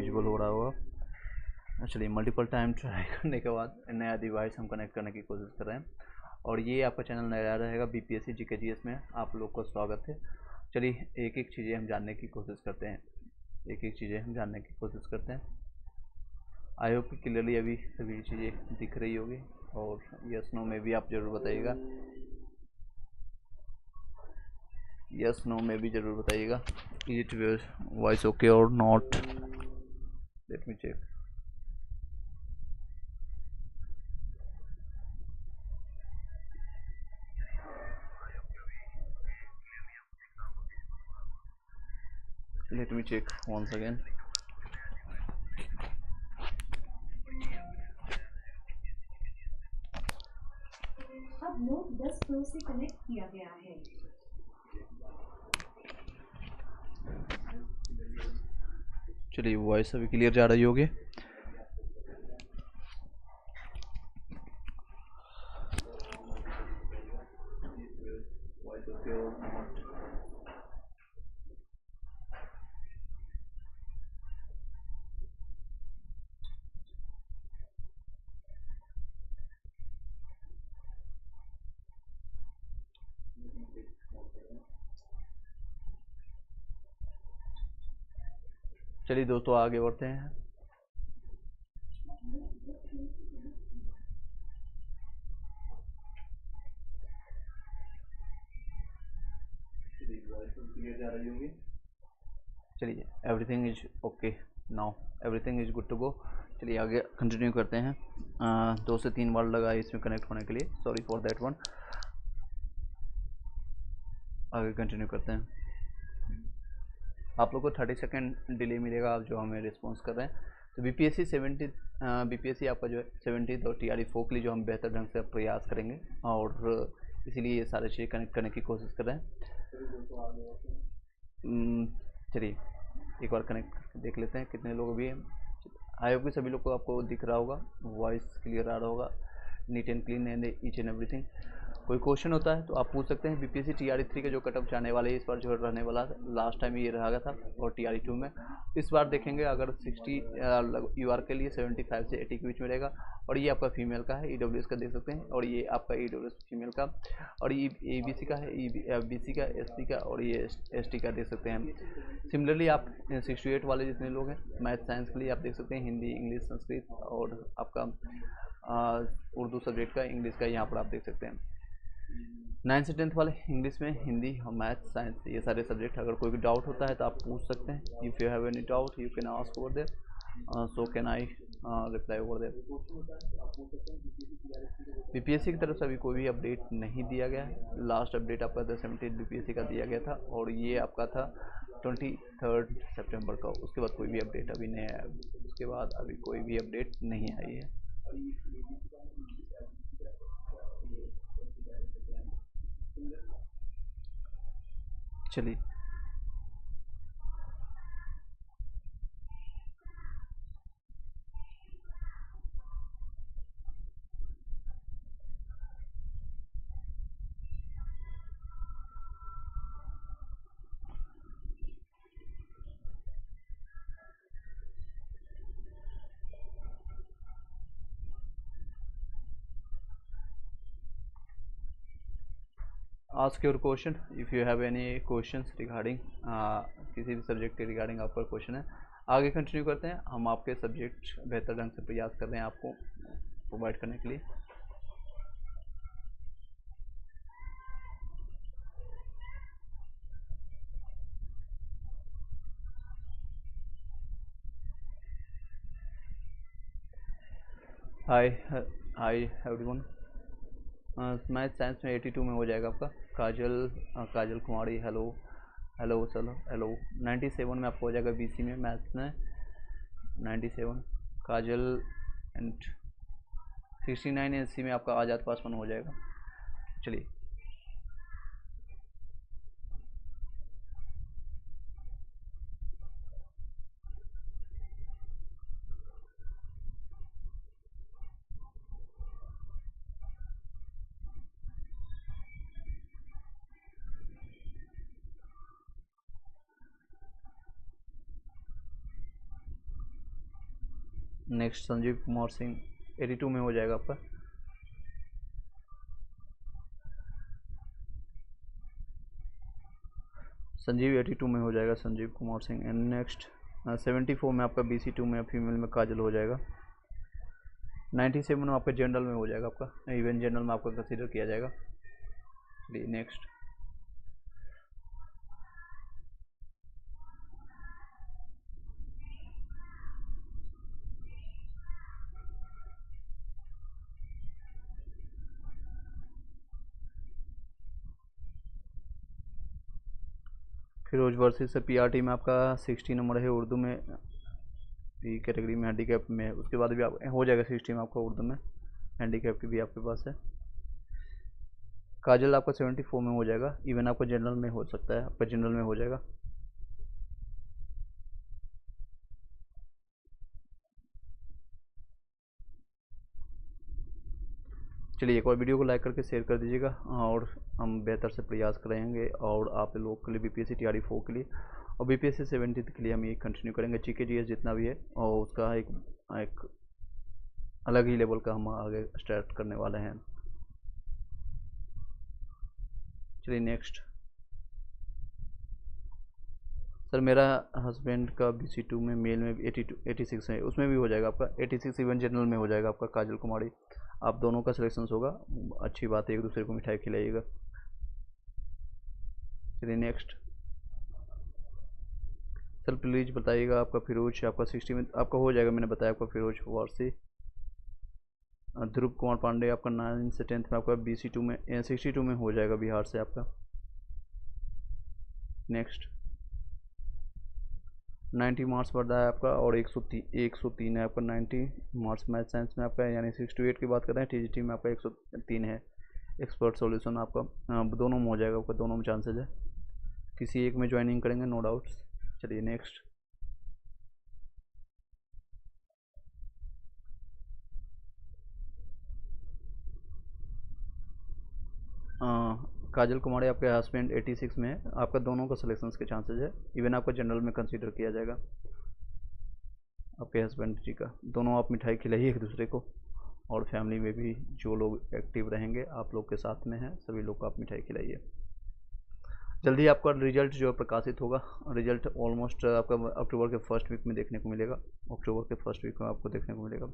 Visible हो रहा होगा। चलिए मल्टीपल टाइम ट्राई करने के बाद नया डिवाइस हम कनेक्ट करने की कोशिश कर रहे हैं। और ये आपका चैनल नया रहेगा बीपीएससी जीके जीएस में, आप लोग को स्वागत है। चलिए एक एक चीज़ें हम जानने की कोशिश करते हैं, आई होप कि क्लियरली अभी सभी चीज़ें दिख रही होगी। और यस नो में भी आप ज़रूर बताइएगा, यस नो में भी ज़रूर बताइएगा इज इट वॉइस ओके और not. Let me check. Let me check once again. अब नोट 10 प्रो से कनेक्ट किया गया है। चलिए वॉइस अभी क्लियर जा रही होगी। चलिए दोस्तों आगे बढ़ते हैं। चलिए everything is okay now, everything is good to go. चलिए आगे कंटिन्यू करते हैं। 2 से 3 बार लगा इसमें कनेक्ट होने के लिए, सॉरी फॉर दैट वन। आगे कंटिन्यू करते हैं। आप लोग को 30 सेकेंड डिले मिलेगा आप जो हमें रिस्पॉन्स कर रहे हैं। तो बीपीएससी 70 बीपीएससी आपका जो है 70 और टीआरई 4 के लिए जो हम बेहतर ढंग से प्रयास करेंगे, और इसीलिए ये सारे चीज़ें कनेक्ट करने की कोशिश कर रहे हैं। चलिए एक बार कनेक्ट करके देख लेते हैं कितने लोग भी हैं। आई होप कि सभी लोग को आपको दिख रहा होगा, वॉइस क्लियर आ रहा होगा, neat and clean and each and everything. कोई क्वेश्चन होता है तो आप पूछ सकते हैं। बीपीएससी टीआरई 3 के जो कट ऑफ जाने वाले इस बार जो रहने वाला, लास्ट टाइम ये रहा था, और टीआरई 2 में इस बार देखेंगे अगर 60 यूआर के लिए 75 से 80 के बीच में रहेगा। और ये आपका फीमेल का है, ईडब्ल्यूएस का देख सकते हैं, और ये आपका ईडब्ल्यूएस फीमेल का, और ये एबीसी का है, बीसी का, एससी का, और ये एसटी का देख सकते हैं। सिमिलरली आप 68 वाले जितने लोग हैं मैथ साइंस के लिए आप देख सकते हैं, हिंदी, इंग्लिश, संस्कृत, और आपका उर्दू सब्जेक्ट का, इंग्लिश का यहाँ पर आप देख सकते हैं। 9 से 10th वाले इंग्लिश में, हिंदी और मैथ साइंस, ये सारे सब्जेक्ट। अगर कोई भी डाउट होता है तो आप पूछ सकते हैं। If you have any doubt you can ask over there, so can I reply over there. BPSC की तरफ से अभी कोई भी अपडेट नहीं दिया गया है। लास्ट अपडेट आपका 17 बीपीएससी का दिया गया था, और ये आपका था 23 सितंबर का। उसके बाद कोई भी अपडेट अभी नहीं आया, उसके बाद अभी कोई भी अपडेट नहीं आई है। चलिए ask your question if you have any questions regarding, किसी भी सब्जेक्ट के रिगार्डिंग आपका क्वेश्चन है। आगे कंटिन्यू करते हैं। हम आपके सब्जेक्ट बेहतर ढंग से प्रयास कर रहे हैं आपको प्रोवाइड करने के लिए। हाय हाय एवरीवन। मैथ साइंस में 82 में हो जाएगा आपका। काजल कुमारी, हेलो हेलो, चलो हेलो। 97 में आपको हो जाएगा बीसी में, मैथ्स में 97 काजल, एंड 69 एससी में आपका आज़ाद पासवान हो जाएगा। चलिए नेक्स्ट संजीव कुमार सिंह 82 में हो जाएगा आपका। संजीव 82 में हो जाएगा संजीव कुमार सिंह। एंड नेक्स्ट 74 में आपका BC2 में फीमेल में काजल हो जाएगा। 97 में आपका जनरल में हो जाएगा आपका, इवन जनरल में आपका कंसीडर किया जाएगा। चलिए नेक्स्ट फिरोज वर्सेस से PRT में आपका 60 नंबर है उर्दू में, पी कैटेगरी में हैंडीकैप में। उसके बाद भी आप हो जाएगा 60 में आपका उर्दू में, हैंडीकैप की भी आपके पास है। काजल आपका 74 में हो जाएगा, इवन आपका जनरल में हो सकता है, आपका जनरल में हो जाएगा। चलिए एक और वीडियो को लाइक करके शेयर कर दीजिएगा, और हम बेहतर से प्रयास करेंगे और आप लोग के लिए BPSC TRD 4 के लिए और BPSC 70 के लिए हम ये कंटिन्यू करेंगे। GK GS जितना भी है और उसका एक अलग ही लेवल का हम आगे स्टार्ट करने वाले हैं। चलिए नेक्स्ट सर, मेरा हस्बैंड का BC2 में मेल में 86 है, उसमें भी हो जाएगा आपका 86, इवन जनरल में हो जाएगा आपका। काजल कुमारी, आप दोनों का सिलेक्शन होगा, अच्छी बात है, एक दूसरे को मिठाई खिलाइएगा। चलिए नेक्स्ट सर प्लीज़ बताइएगा आपका फिरोज आपका 60 में आपका हो जाएगा, मैंने बताया आपका फिरोज वारसी। ध्रुव कुमार पांडे आपका 9 से 10 में आपका BC2 में 62 में हो जाएगा बिहार से आपका। नेक्स्ट 90 मार्क्स बढ़ रहा है आपका और 103 है आपका। 90 मार्क्स मैथ साइंस में आपका है, यानी 68 की बात कर रहे हैं। TGT में आपका 103 है। एक्सपर्ट सॉल्यूशन आपका दोनों में हो जाएगा आपका, दोनों में चांसेज है, किसी एक में ज्वाइनिंग करेंगे नो डाउट्स। चलिए नेक्स्ट काजल कुमारी आपके हस्बैंड 86 में है, आपका दोनों का सिलेक्शन के चांसेज है, इवन आपका जनरल में कंसीडर किया जाएगा। आपके हस्बैंड जी का दोनों आप मिठाई खिलाइए एक दूसरे को, और फैमिली में भी जो लोग एक्टिव रहेंगे आप लोग के साथ में हैं सभी लोग को आप मिठाई खिलाइए। जल्दी आपका रिजल्ट जो प्रकाशित होगा, रिजल्ट ऑलमोस्ट आपका अक्टूबर के फर्स्ट वीक में देखने को मिलेगा, अक्टूबर के फर्स्ट वीक में आपको देखने को मिलेगा।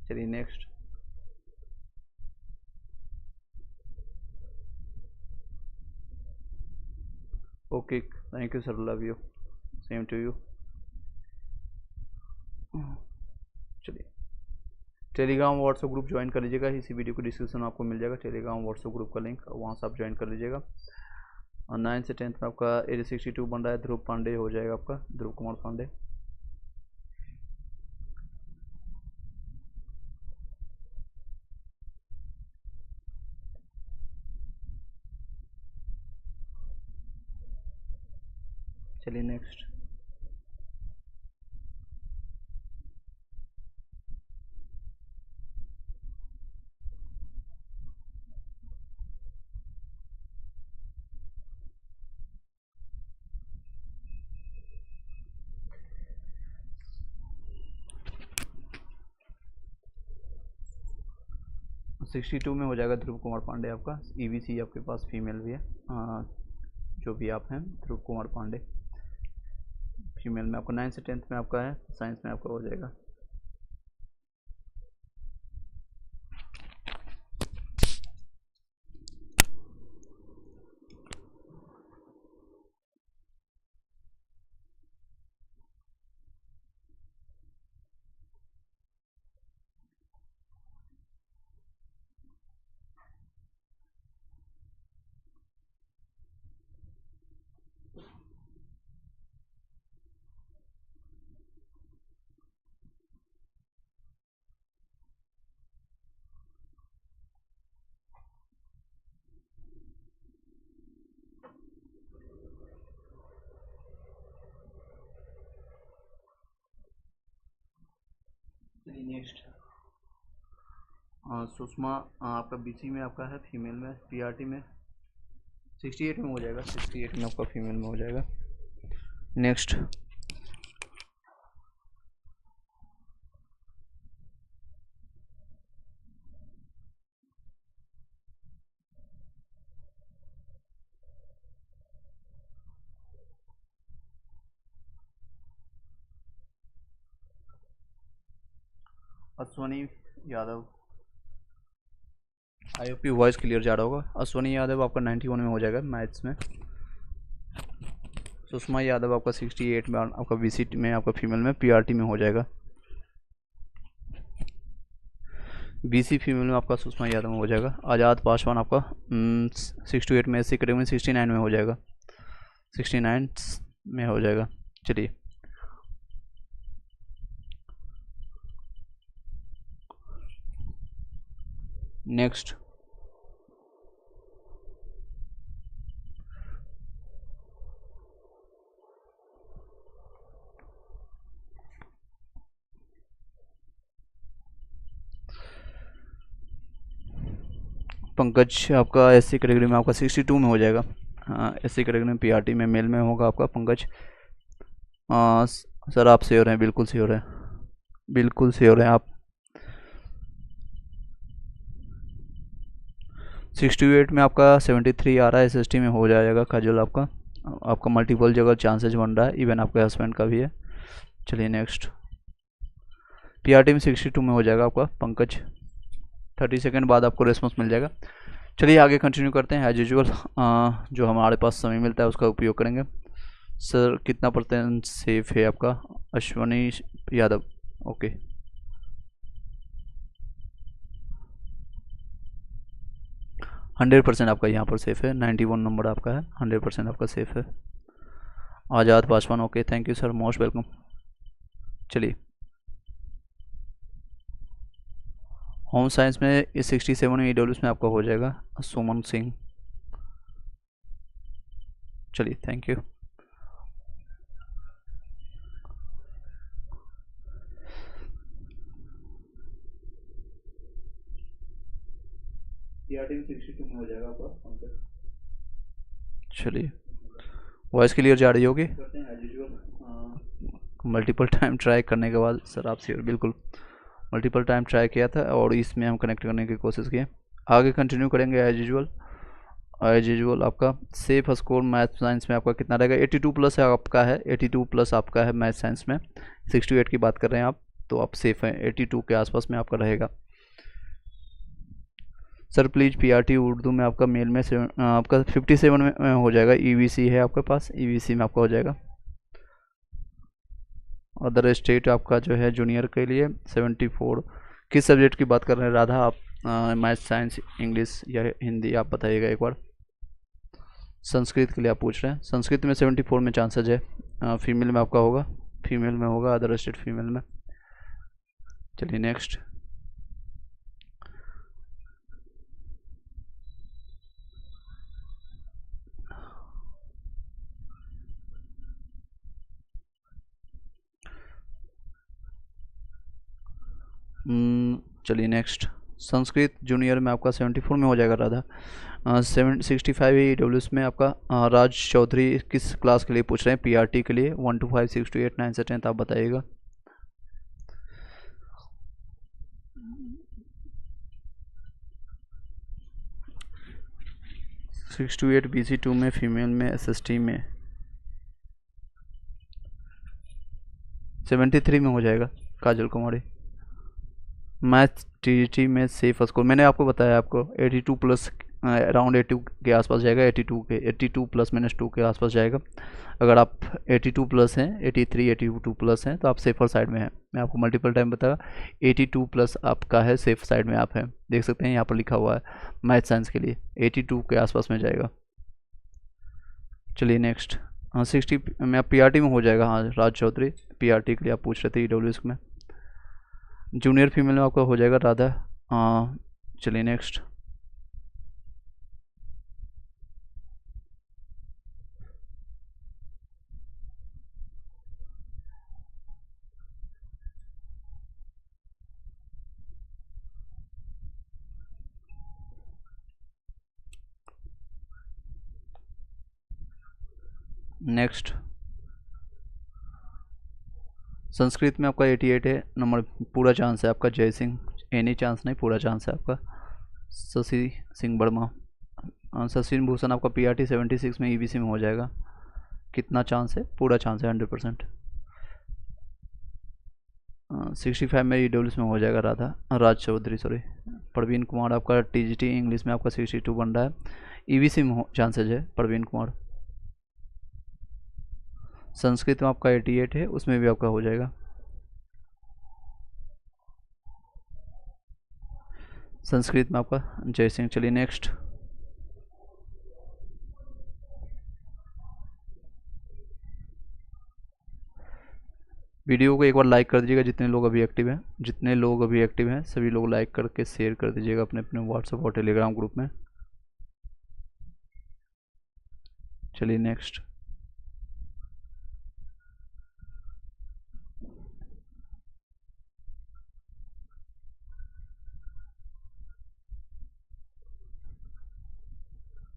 चलिए next okay, thank you sir, love you, same to you. चलिए टेलीग्राम व्हाट्सएप ग्रुप ज्वाइन कर लीजिएगा, इसी वीडियो को डिस्क्रिप्शन में आपको मिल जाएगा टेलीग्राम व्हाट्सएप ग्रुप का लिंक, वहाँ से आप ज्वाइन कर लीजिएगा। और 9 से 10 में आपका 62 बन रहा है, ध्रुव पांडे हो जाएगा आपका, ध्रुव कुमार पांडे। चलिए नेक्स्ट सिक्सटी टू में हो जाएगा ध्रुव कुमार पांडे आपका। EVC आपके पास फीमेल भी है, जो भी आप हैं ध्रुव कुमार पांडे फीमेल में आपको 9 से 10 में आपका है, साइंस में आपका हो जाएगा। नेक्स्ट सुषमा आपका BC में आपका है, फीमेल में PRT में 68 में हो जाएगा, 68 में आपका फीमेल में हो जाएगा। Next, Ashwani Yadav, I hope voice clear जा रहा होगा। अश्वनी यादव आपका 91 में हो जाएगा मैथ्स में। सुषमा यादव आपका 68 में, आपका बीसी में, आपका फीमेल में, पीआरटी में हो जाएगा। बीसी फीमेल में आपका सुषमा यादव में हो जाएगा। आज़ाद पासवान आपका 68 में, एससी कैटेगरी में 69 में हो जाएगा, 69 में हो जाएगा। चलिए, नेक्स्ट, पंकज आपका एससी कैटेगरी में आपका 62 में हो जाएगा। हाँ, एससी कैटेगरी में, पीआरटी में, मेल में होगा आपका पंकज। सर आप श्योर हैं? बिल्कुल श्योर है, बिल्कुल श्योर है आप। 68 में आपका 73 आ रहा है, एसएसटी में हो जाएगा काजल आपका। आपका मल्टीपल जगह चांसेस बन रहा है, इवन आपके हस्बैंड का भी है। चलिए नेक्स्ट, पीआरटी में 62 में हो जाएगा आपका पंकज। 30 सेकेंड बाद आपको रिस्पॉन्स मिल जाएगा। चलिए आगे कंटिन्यू करते हैं। एज यूजुअल जो हमारे पास समय मिलता है उसका उपयोग करेंगे। सर कितना % सेफ है आपका? अश्वनी यादव, ओके। हंड्रेड % आपका यहाँ पर सेफ है। 91 नंबर आपका है, 100% आपका सेफ है। Azad Paswan, okay, thank you sir, most welcome. चलिए, होम साइंस में 67 में ईडब्ल्यूएस में आपका हो जाएगा सुमन सिंह। चलिए, थैंक यू। हो जाएगा आपका। चलिए, वॉइस क्लियर जा रही होगी? मल्टीपल टाइम ट्राई करने के बाद सर आप श्योर? बिल्कुल, मल्टीपल टाइम ट्राई किया था और इसमें हम कनेक्ट करने की कोशिश किए। आगे कंटिन्यू करेंगे एज यूजुअल। एज यूजुअल आपका सेफ स्कोर मैथ साइंस में आपका कितना रहेगा? 82 प्लस आपका है, 82 प्लस आपका है मैथ साइंस में। 68 की बात कर रहे हैं आप, तो आप सेफ हैं, 82 के आसपास में आपका रहेगा। सर प्लीज़ पीआरटी उर्दू में आपका मेल में आपका 57 में हो जाएगा। ईवीसी है आपके पास, ईवीसी में आपका हो जाएगा। अदर स्टेट आपका जो है जूनियर के लिए 74। किस सब्जेक्ट की बात कर रहे हैं राधा आप? मैथ, साइंस, इंग्लिश या हिंदी, आप बताइएगा एक बार। संस्कृत के लिए आप पूछ रहे हैं। संस्कृत में 74 में चांसेज है। फीमेल में आपका होगा, फीमेल में होगा, अदर स्टेट फीमेल में। चलिए नेक्स्ट, चलिए नेक्स्ट, संस्कृत जूनियर में आपका 74 में हो जाएगा राधा। 65 ईडब्ल्यूएस में आपका राज चौधरी किस क्लास के लिए पूछ रहे हैं? पीआरटी के लिए। 1 to 5, 6 to 8, 9 से 10 आप बताइएगा। सिक्स टू 8 BC2 में, फीमेल में, SST में 73 में हो जाएगा काजल कुमारी। मैथ टीजीटी में सेफ स्कोर मैंने आपको बताया, आपको 82 प्लस, अराउंड 82 के आसपास जाएगा। 82 प्लस -2 के आसपास जाएगा। अगर आप 82 प्लस हैं, 83 82 प्लस हैं, तो आप सेफर साइड में हैं। मैं आपको मल्टीपल टाइम बताया, 82 प्लस आपका है, सेफ साइड में आप हैं। देख सकते हैं यहाँ पर लिखा हुआ है मैथ साइंस के लिए 82 के आसपास में जाएगा। चलिए नेक्स्ट, 60 में आप पीआरटी में हो जाएगा। हाँ, राज चौधरी पीआरटी के लिए आप पूछ रहे थे ईडब्ल्यूएस में। जूनियर फीमेल में आपका हो जाएगा राधा। चलिए नेक्स्ट, नेक्स्ट, संस्कृत में आपका 88 है नंबर, पूरा चांस है आपका। जय सिंह, एनी चांस नहीं, पूरा चांस है आपका। शशि सिंह वर्मा, शशि भूषण आपका PRT 76 में EBC में हो जाएगा। कितना चांस है? पूरा चांस है 100%। 65 में EWS में हो जाएगा। राज चौधरी, सॉरी, प्रवीण कुमार आपका TGT इंग्लिश में आपका 62 बन रहा है। EBC में चांसेज है प्रवीण कुमार। संस्कृत में आपका 88 है, उसमें भी आपका हो जाएगा। संस्कृत में आपका जय सिंह। चलिए नेक्स्ट, वीडियो को एक बार लाइक कर दीजिएगा जितने लोग अभी एक्टिव हैं। जितने लोग अभी एक्टिव हैं सभी लोग लाइक करके शेयर कर दीजिएगा अपने अपने व्हाट्सएप और टेलीग्राम ग्रुप में। चलिए नेक्स्ट,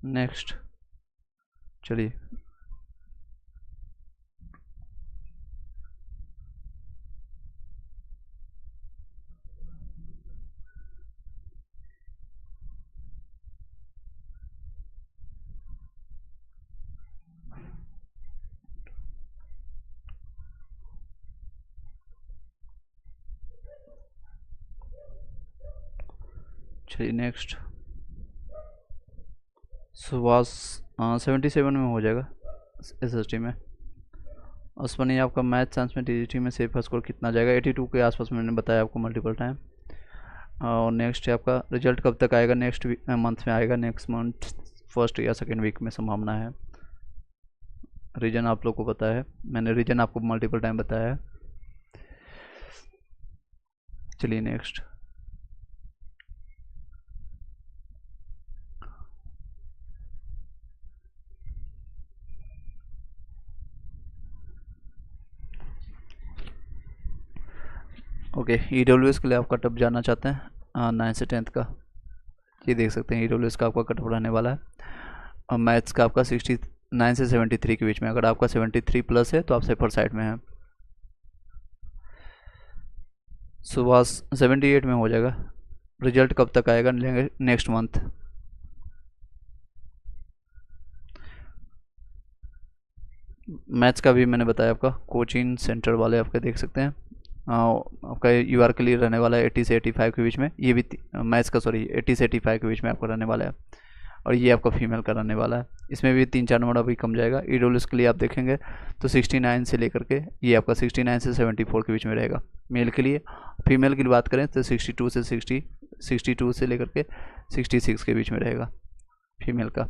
नेक्स्ट, चलिए चलिए नेक्स्ट, सुभाष 77 में हो जाएगा SST में। अश्वनी आपका मैथ साइंस में TGT में सेफ स्कोर कितना जाएगा? 82 के आसपास मैंने बताया आपको मल्टीपल टाइम। और नेक्स्ट है आपका रिजल्ट कब तक आएगा? नेक्स्ट मंथ में आएगा, नेक्स्ट मंथ फर्स्ट या सेकेंड वीक में संभावना है। रीजन आप लोग को पता है, मैंने रीजन आपको मल्टीपल टाइम बताया है। चलिए नेक्स्ट, ओके। EWS के लिए आप कटअप जानना चाहते हैं 9 से 10th का, ये देख सकते हैं। EWS का आपका कटअप रहने वाला है। और मैथ्स का आपका 69 से 73 के बीच में। अगर आपका 73 प्लस है तो आप सेफर साइड में हैं। सुबह 78 में हो जाएगा। रिजल्ट कब तक आएगा? Next month. मैथ्स का भी मैंने बताया आपका, कोचिंग सेंटर वाले आपके देख सकते हैं। आपका UR क्लियर रहने वाला है 80 से 85 के बीच में। ये भी मैथ्स का, सॉरी, 80 से 85 के बीच में आपका रहने वाला है। और ये आपका फीमेल का रहने वाला है। इसमें भी 3-4 नंबर अभी कम जाएगा। EWS के लिए आप देखेंगे तो 69 से लेकर के ये आपका 69 से 74 के बीच में रहेगा मेल के लिए। फीमेल की बात करें तो 62 से लेकर के 66 के बीच में रहेगा फीमेल का।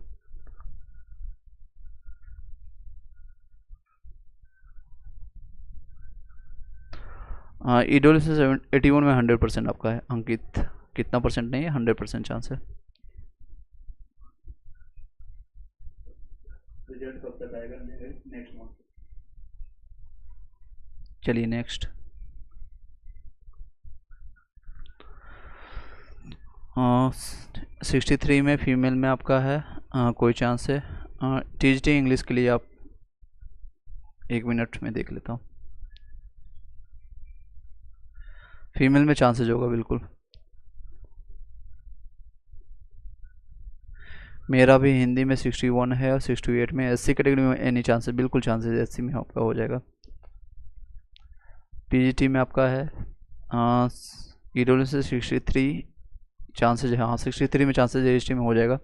EWS से 81 में 100% आपका है अंकित। कितना परसेंट नहीं है, 100% चांस है। रिजल्ट कब तक आएगा? Next month. चलिए नेक्स्ट, 63 में फीमेल में आपका है कोई चांस है। TGT इंग्लिश के लिए आप 1 मिनट में देख लेता हूँ। फीमेल में चांसेज होगा बिल्कुल। मेरा भी हिंदी में 61 है और 68 में। SC कैटेगरी में एनी चांसेस, बिल्कुल चांसेस SC में आपका हो जाएगा। PGT में आपका है EWS से 63 चांसेज है। हाँ, 63 में चांसेज AST में हो जाएगा,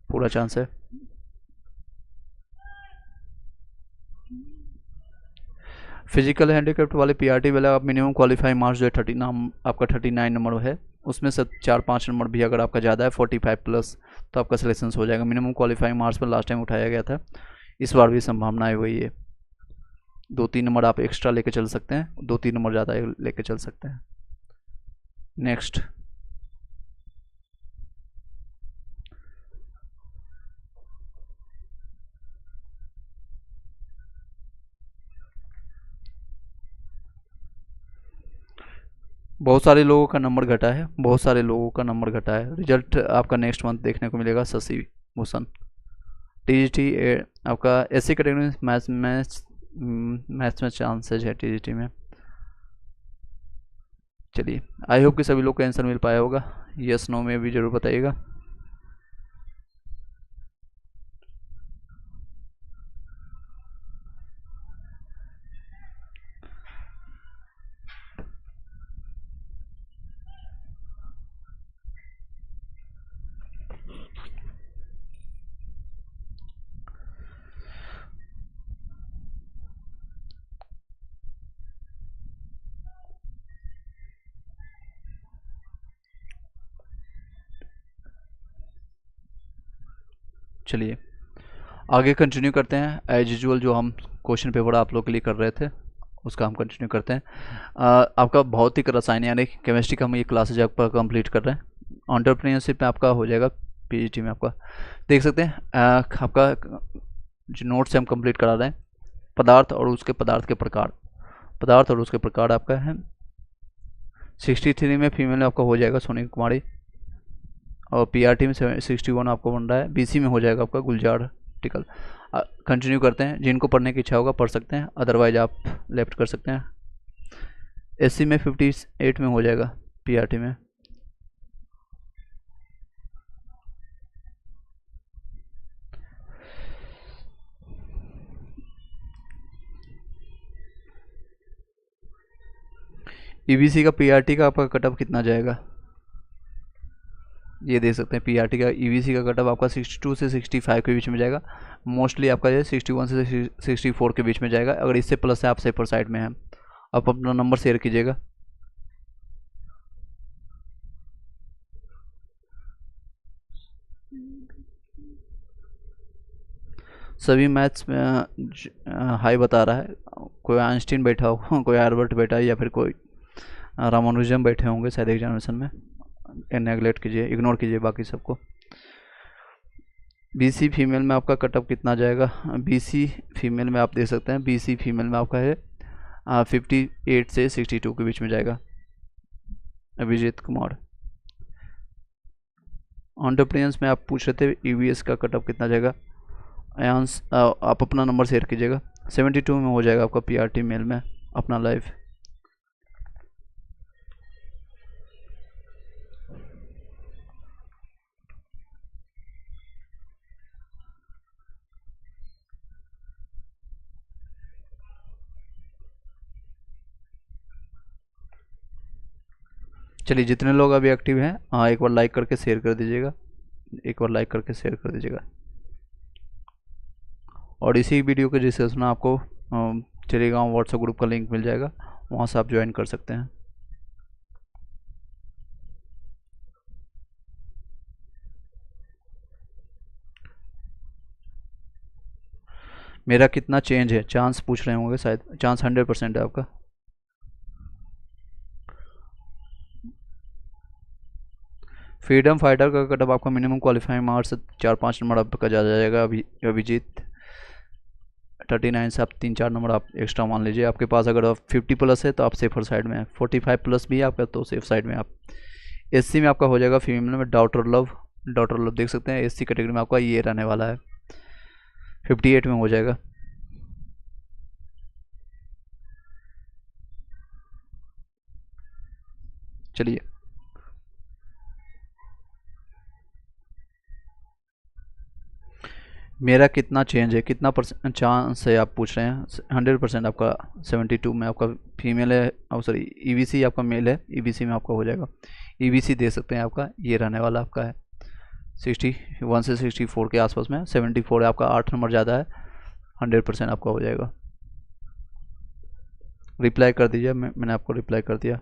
पूरा चांस है। फिजिकल हैंडीक्राफ्ट वाले PRT वाले आप मिनिमम क्वालिफाई मार्क्स जो है 39 नंबर है, उसमें से 4-5 नंबर भी अगर आपका ज़्यादा है 45 प्लस तो आपका सिलेक्शन हो जाएगा। मिनिमम क्वालिफाइंग मार्क्स पर लास्ट टाइम उठाया गया था, इस बार भी संभावनाएं वही है। 2-3 नंबर आप एक्स्ट्रा लेके चल सकते हैं, 2-3 नंबर ज़्यादा लेके चल सकते हैं। नेक्स्ट, बहुत सारे लोगों का नंबर घटा है, बहुत सारे लोगों का नंबर घटा है। रिजल्ट आपका नेक्स्ट मंथ देखने को मिलेगा। शशि भूषण टीजीटी आपका एससी कैटेगरी में मैथ्स में चांसेज है टीजीटी में। चलिए, आई होप कि सभी लोग को आंसर मिल पाया होगा। यस नो में भी ज़रूर बताइएगा। चलिए आगे कंटिन्यू करते हैं। एज यूजुअल जो हम क्वेश्चन पेपर आप लोग के लिए कर रहे थे उसका हम कंटिन्यू करते हैं। आपका भौतिक रसायन यानी केमिस्ट्री का हम ये क्लासेज आपका कंप्लीट कर रहे हैं। एंटरप्रेन्योरशिप में आपका हो जाएगा पीजीटी में। आपका देख सकते हैं आपका जो नोट्स हम कंप्लीट करा रहे हैं। पदार्थ और उसके पदार्थ के प्रकार, पदार्थ और उसके प्रकार आपका है 63 में फीमेल में आपका हो जाएगा सोनी कुमारी, और पीआरटी में 61 आपको बन रहा है। बीसी में हो जाएगा आपका गुलजार टिकल। कंटिन्यू करते हैं, जिनको पढ़ने की इच्छा होगा पढ़ सकते हैं, अदरवाइज आप लेफ्ट कर सकते हैं। एससी में 58 में हो जाएगा पीआरटी में। ईबीसी का पीआरटी का आपका कटअप कितना जाएगा ये देख सकते हैं। पीआरटी का ईवीसी का कटअप आपका 62 से 65 के बीच में जाएगा। मोस्टली आपका ये 61 से 64 के बीच में जाएगा। अगर इससे प्लस है आप सेफर साइड में हैं। आप अपना नंबर शेयर कीजिएगा। सभी मैथ्स में हाई बता रहा है। कोई आइंस्टीन बैठा हो, कोई आर्बर्ट बैठा है, या फिर कोई रामानुजम बैठे होंगे शायद एग्जामिनेशन में। नेगलेक्ट कीजिए, इग्नोर कीजिए बाकी सबको। बीसी फीमेल में आपका कटअप कितना जाएगा? बीसी फीमेल में आप देख सकते हैं, बीसी फीमेल में आपका है 58 से 62 के बीच में जाएगा। अभिजीत कुमार। एंटरप्रेन्योर्स में आप पूछ रहे थे ईवीएस का कटअप कितना जाएगा। आयांश आप अपना नंबर शेयर कीजिएगा। 72 में हो जाएगा आपका पीआरटी मेल में अपना लाइव। चलिए, जितने लोग अभी एक्टिव हैं हाँ एक बार लाइक करके शेयर कर दीजिएगा, एक बार लाइक करके शेयर कर दीजिएगा। और इसी वीडियो के डिस्क्रिप्शन में आपको टेलीग्राम व्हाट्सएप ग्रुप का लिंक मिल जाएगा, वहाँ से आप ज्वाइन कर सकते हैं। मेरा कितना चेंज है, चांस पूछ रहे होंगे शायद। चांस 100% है आपका। फ्रीडम फाइटर का कटअप आपका मिनिमम क्वालिफाइंग मार्क्स से 4-5 नंबर आपका जा जाएगा। अभिजीत 39 से आप 3-4 नंबर आप एक्स्ट्रा मान लीजिए। आपके पास अगर 50 प्लस है तो आप सेफर साइड में है। 45 प्लस भी है आपका तो सेफ साइड में आप। एससी में आपका हो जाएगा फीमेल में डॉक्टर लव। डॉक्टर लव देख सकते हैं एससी कैटेगरी में आपका ये रहने वाला है। 58 में हो जाएगा। चलिए, मेरा कितना चेंज है, कितना परसेंट चांस है आप पूछ रहे हैं। 100% आपका 72 में आपका फीमेल है। सॉरी ईवीसी आपका मेल है, ईवीसी में आपका हो जाएगा। ईवीसी दे सकते हैं आपका ये रहने वाला आपका है 61 से 64 के आसपास में। 74 है आपका, 8 नंबर ज़्यादा है। 100% आपका हो जाएगा। रिप्लाई कर दीजिए, मैंने आपको रिप्लाई कर दिया।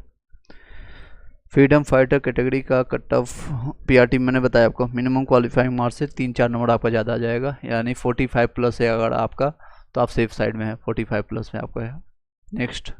फ्रीडम फाइटर कैटेगरी का कट ऑफ पीआरटी मैंने बताया आपको मिनिमम क्वालिफाइंग मार्क्स से 3-4 नंबर आपका ज़्यादा आ जाएगा। यानी 45 प्लस है अगर आपका तो आप सेफ साइड में है। 45 प्लस में आपका है। नेक्स्ट।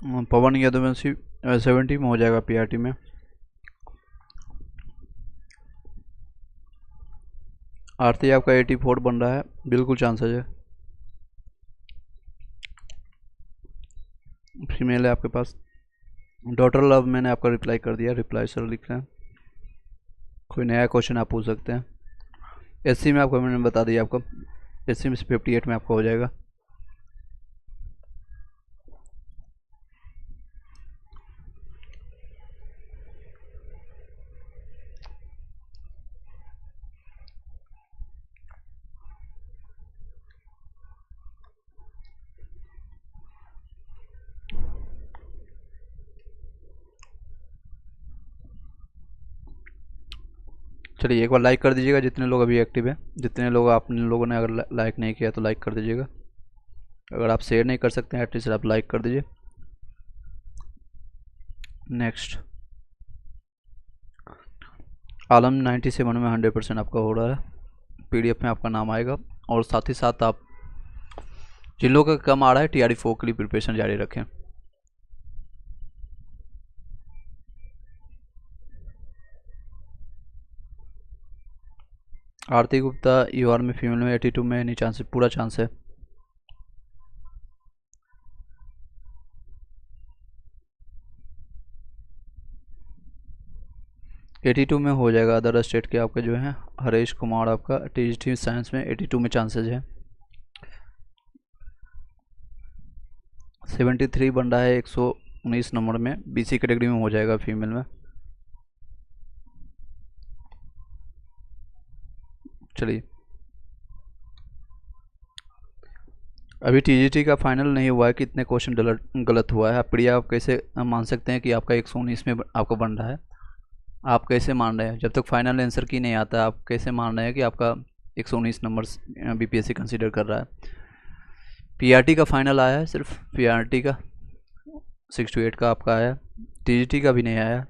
पवन यदुवंशी 70 में हो जाएगा पीआरटी में। आरती आपका 84 बन रहा है, बिल्कुल चांसेस है। फीमेल है आपके पास। डॉटर लव मैंने आपका रिप्लाई कर दिया, रिप्लाई सर लिख रहे हैं। कोई नया क्वेश्चन आप पूछ सकते हैं। एससी में आपको मैंने बता दिया, आपका एससी में 58 में आपका हो जाएगा। चलिए एक बार लाइक कर दीजिएगा जितने लोग अभी एक्टिव हैं। जितने लोग आपने लोगों ने अगर लाइक नहीं किया तो लाइक कर दीजिएगा। अगर आप शेयर नहीं कर सकते हैं एटलीस्ट आप लाइक कर दीजिए। नेक्स्ट आलम 97 में 100% आपका हो रहा है। पीडीएफ में आपका नाम आएगा। और साथ ही साथ आप जिन लोगों का कम आ रहा है TRE 4 के लिए प्रिपरेशन जारी रखें। आरती गुप्ता यूआर में फीमेल में 82 में नहीं चांस, पूरा चांस है। $82 में हो जाएगा। अदर स्टेट के आपके जो है हरेश कुमार आपका TGT साइंस में 82 में चांसेस है। 73 बन रहा है 119 नंबर में, BC कैटेगरी में हो जाएगा फीमेल में। चलिए अभी TGT का फाइनल नहीं हुआ है कि इतने क्वेश्चन गलत हुआ है। प्रिया आप कैसे मान सकते हैं कि आपका 119 में आपका बन रहा है? आप कैसे मान रहे हैं? जब तक फाइनल आंसर की नहीं आता आप कैसे मान रहे हैं कि आपका 119 नंबर BPSC कंसीडर कर रहा है? PRT का फाइनल आया है, सिर्फ PRT का 6 to 8 का आपका आया, TGT का भी नहीं आया।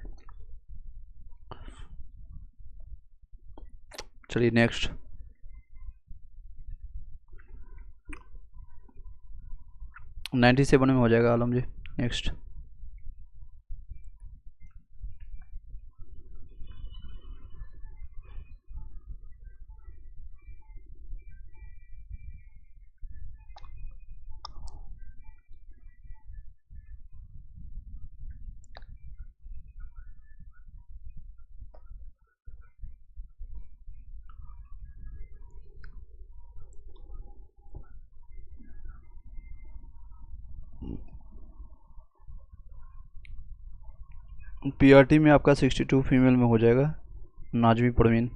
चलिए नेक्स्ट । 97 में हो जाएगा आलम जी। नेक्स्ट PRT में आपका 62 फीमेल में हो जाएगा। नाजमी परवीन।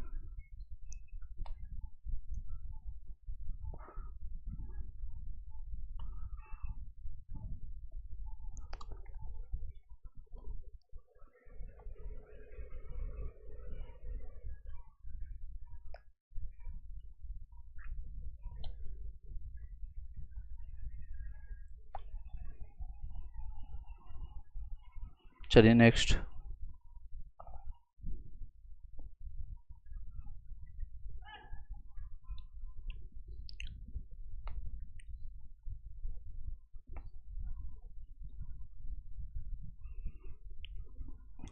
चलिए नेक्स्ट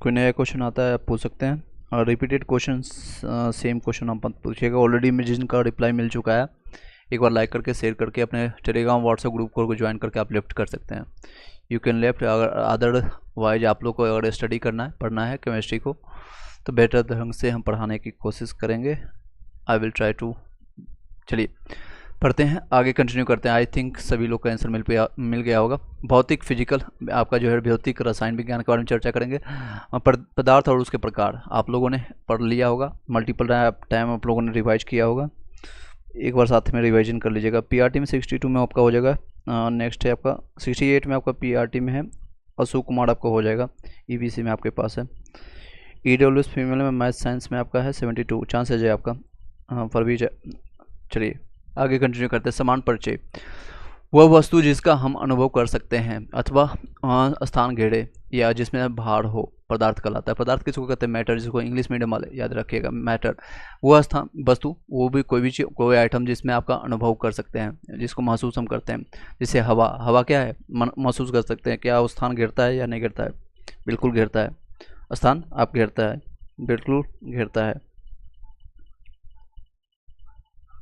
कोई नया क्वेश्चन आता है आप पूछ सकते हैं। और रिपीटेड क्वेश्चन सेम क्वेश्चन आप मत पूछिएगा। ऑलरेडी में जिनका रिप्लाई मिल चुका है एक बार लाइक करके शेयर करके अपने टेलीग्राम व्हाट्सएप ग्रुप को ज्वाइन करके आप लेफ्ट कर सकते हैं। You can left. अगर अदरवाइज आप लोग को अगर स्टडी करना है, पढ़ना है केमिस्ट्री को, तो बेटर ढंग से हम पढ़ाने की कोशिश करेंगे। I will try to. चलिए पढ़ते हैं, आगे कंटिन्यू करते हैं। आई थिंक सभी लोग का आंसर मिल गया होगा। भौतिक फिजिकल आपका जो है भौतिक रसायन विज्ञान के बारे में चर्चा करेंगे। पदार्थ और उसके प्रकार आप लोगों ने पढ़ लिया होगा, मल्टीपल टाइम आप लोगों ने रिवाइज किया होगा। एक बार साथ में रिवाइजन कर लीजिएगा। PRT में 62 में आपका हो जाएगा। नेक्स्ट है आपका 68 में आपका PRT में है। अशोक कुमार आपका हो जाएगा, EBC में आपके पास है। EWS फीमेल में मैथ साइंस में आपका है 72 चांसेज है आपका। परवीज। चलिए आगे कंटिन्यू करते हैं। समान परिचय वह वस्तु जिसका हम अनुभव कर सकते हैं अथवा स्थान घेरे या जिसमें भार हो, पदार्थ कहलाता है। पदार्थ किसको कहते हैं? मैटर, जिसको इंग्लिश मीडियम वाले याद रखिएगा, मैटर। वो स्थान, वस्तु, वो भी कोई भी चीज, कोई आइटम जिसमें आपका अनुभव कर सकते हैं, जिसको महसूस हम करते हैं। जैसे हवा, हवा क्या है? महसूस कर सकते हैं, क्या वो स्थान गिरता है या नहीं गिरता है? बिल्कुल गिरता है। स्थान आप गिरता है, बिल्कुल गिरता है।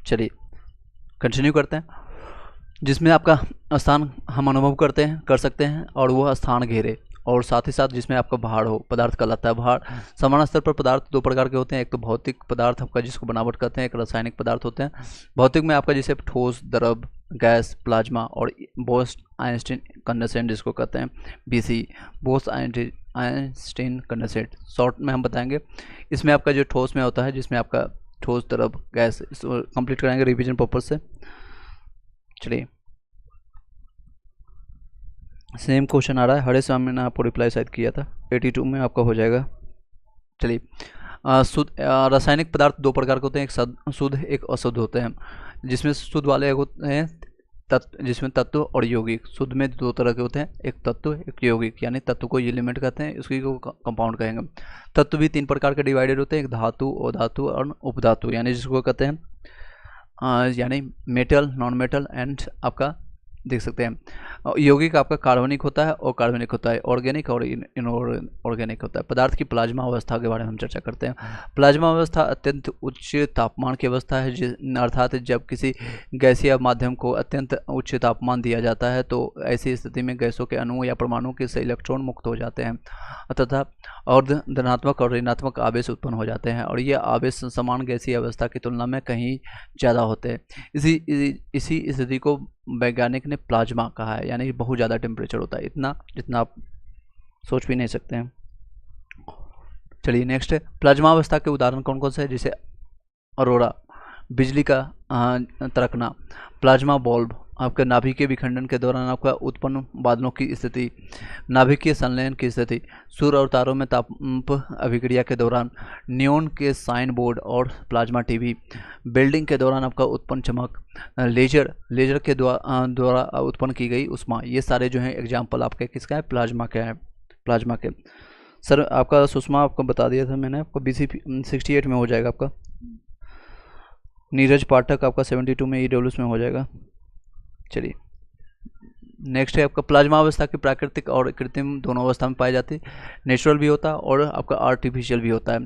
चलिए कंटिन्यू करते हैं। जिसमें आपका स्थान हम अनुभव करते हैं, कर सकते हैं, और वह स्थान घेरे, और साथ ही साथ जिसमें आपका भार हो, पदार्थ कहलाता है। भार, समान स्तर पर पदार्थ दो प्रकार के होते हैं, एक तो भौतिक पदार्थ आपका जिसको बनावट कहते हैं, एक रासायनिक पदार्थ होते हैं। भौतिक में आपका जैसे ठोस, द्रव, गैस, प्लाज्मा, और बोस-आइंस्टीन कंडेंसेट जिसको कहते हैं, बीसी, बोस-आइंस्टीन कंडेंसेट शॉर्ट में हम बताएंगे। इसमें आपका जो ठोस में होता है, जिसमें आपका ठोस, द्रव, गैस, इसको कंप्लीट कराएंगे रिवीजन पर्पज से। चलिए सेम क्वेश्चन आ रहा है, हरे से मैंने आपको रिप्लाई शायद किया था, 82 में आपका हो जाएगा। चलिए शुद्ध, रासायनिक पदार्थ दो प्रकार के होते हैं, एक शुद्ध, एक अशुद्ध होते हैं। जिसमें शुद्ध वाले होते हैं तत्व, जिसमें तत्व और यौगिक। शुद्ध में दो तरह के होते हैं, एक तत्व, एक यौगिक, यानी तत्व को एलिमेंट कहते हैं, उसकी को कंपाउंड कहेंगे। तत्व भी तीन प्रकार के डिवाइडेड होते हैं, एक धातु, अधातु और उपधातु, यानी जिसको कहते हैं यानी मेटल, नॉन मेटल एंड आपका देख सकते हैं। यौगिक आपका कार्बनिक होता है और कार्बनिक होता है, ऑर्गेनिक और इनऑर्गेनिक होता है। पदार्थ की प्लाज्मा अवस्था के बारे में हम चर्चा करते हैं। प्लाज्मा अवस्था अत्यंत उच्च तापमान की अवस्था है, अर्थात जब किसी गैसीय माध्यम को अत्यंत उच्च तापमान दिया जाता है तो ऐसी स्थिति में गैसों के अणु या परमाणु के से इलेक्ट्रॉन मुक्त हो जाते हैं तथा और धनात्मक और ऋणात्मक आवेश उत्पन्न हो जाते हैं, और ये आवेश समान गैसीय अवस्था की तुलना में कहीं ज़्यादा होते हैं। इसी स्थिति को वैज्ञानिक ने प्लाज्मा कहा है, यानी बहुत ज़्यादा टेम्परेचर होता है, इतना जितना आप सोच भी नहीं सकते हैं। चलिए नेक्स्ट है, प्लाज्मा अवस्था के उदाहरण कौन कौन से हैं? जैसे अरोरा, बिजली का तरकना, प्लाज्मा बॉल्ब, आपके नाभिकीय विखंडन के दौरान आपका उत्पन्न बादलों की स्थिति, नाभिकीय संलयन की स्थिति, सूर्य और तारों में ताप अभिक्रिया के दौरान, नियॉन के साइन बोर्ड और प्लाज्मा टीवी, बिल्डिंग के दौरान आपका उत्पन्न चमक, लेजर के द्वारा उत्पन्न की गई उष्मा। ये सारे जो हैं एग्जाम्पल आपके किसका है? प्लाज्मा का है, प्लाज्मा के। सर आपका सुषमा आपको बता दिया था मैंने, आपको BC 68 में हो जाएगा आपका। नीरज पाठक आपका 72 में EWS में हो जाएगा। चलिए नेक्स्ट है आपका प्लाज्मा अवस्था की प्राकृतिक और कृत्रिम दोनों अवस्था में पाई जाती है। नेचुरल भी होता है और आपका आर्टिफिशियल भी होता है।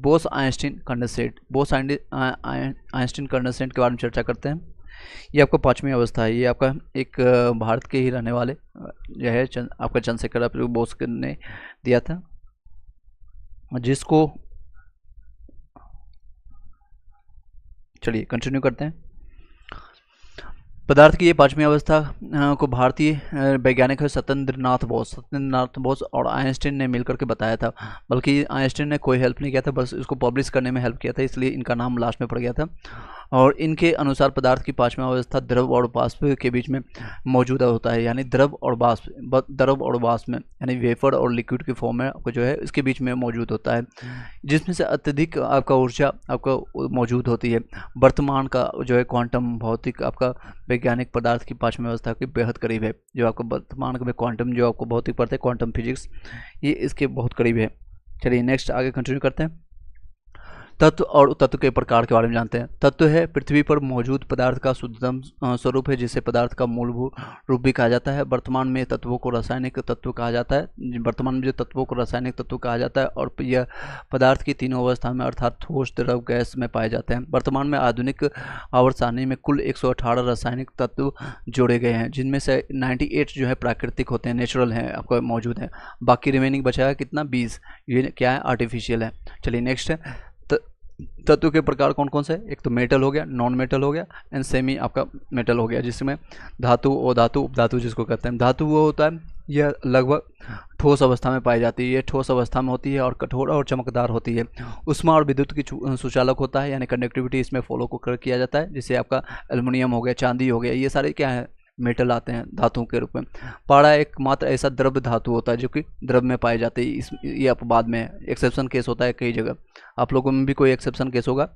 बोस-आइंस्टीन कंडेंसेट, बोस-आइंस्टीन कंडेंसेट के बारे में चर्चा करते हैं। ये आपका पांचवी अवस्था है। ये आपका एक भारत के ही रहने वाले जो है आपका चंद्रशेखर बोस ने दिया था, जिसको चलिए कंटिन्यू करते हैं। पदार्थ की ये पांचवी अवस्था को भारतीय वैज्ञानिक है सत्येंद्रनाथ बोस और आइंस्टीन ने मिलकर के बताया था। बल्कि आइंस्टीन ने कोई हेल्प नहीं किया था, बस इसको पब्लिश करने में हेल्प किया था, इसलिए इनका नाम लास्ट में पड़ गया था। और इनके अनुसार पदार्थ की पांचवी अवस्था द्रव और वाष्प के बीच में मौजूद होता है, यानी द्रव और वाष्प में, यानी वेपर और लिक्विड की फॉर्म में आपको जो है इसके बीच में मौजूद होता है, जिसमें से अत्यधिक आपका ऊर्जा आपका मौजूद होती है। वर्तमान का जो है क्वांटम भौतिक आपका वैज्ञानिक पदार्थ की पांचवी अवस्था के बेहद करीब है। जो आपको वर्तमान में क्वांटम जो आपको भौतिक पढ़ते हैं, क्वांटम फिजिक्स, ये इसके बहुत करीब है। चलिए नेक्स्ट आगे कंटिन्यू करते हैं। तत्व और तत्व के प्रकार के बारे में जानते हैं। तत्व है पृथ्वी पर मौजूद पदार्थ का शुद्धतम स्वरूप है, जिसे पदार्थ का मूलभूत रूप भी कहा जाता है। वर्तमान में तत्वों को रासायनिक तत्व कहा जाता है। वर्तमान में जो तत्वों को रासायनिक तत्व कहा जाता है, और यह पदार्थ की तीनों अवस्था में अर्थात ठोस, द्रव, गैस में पाए जाते हैं। वर्तमान में आधुनिक आवर्त सारणी में कुल 118 रासायनिक तत्व जोड़े गए हैं, जिनमें से 98 जो है प्राकृतिक होते हैं, नेचुरल हैं, आपको मौजूद है। बाकी रिमेनिंग बचा है कितना? 20। ये क्या है? आर्टिफिशियल है। चलिए नेक्स्ट है तत्व के प्रकार कौन कौन से? एक तो मेटल हो गया, नॉन मेटल हो गया एंड सेमी आपका मेटल हो गया, जिसमें धातु, अधातु, उपधातु जिसको कहते हैं। धातु वो होता है यह लगभग ठोस अवस्था में पाई जाती है, ये ठोस अवस्था में होती है और कठोर और चमकदार होती है। उष्मा और विद्युत की सुचालक होता है, यानी कंडक्टिविटी इसमें फॉलो को किया जाता है, जिससे आपका एल्युमिनियम हो गया, चांदी हो गया, ये सारे क्या है? मेटल आते हैं धातुओं के रूप में। पारा एकमात्र ऐसा द्रव्य धातु होता है जो कि द्रव में पाए जाते हैं। ये आप बाद में एक्सेप्शन केस होता है कई जगह, आप लोगों में भी कोई एक्सेप्शन केस होगा।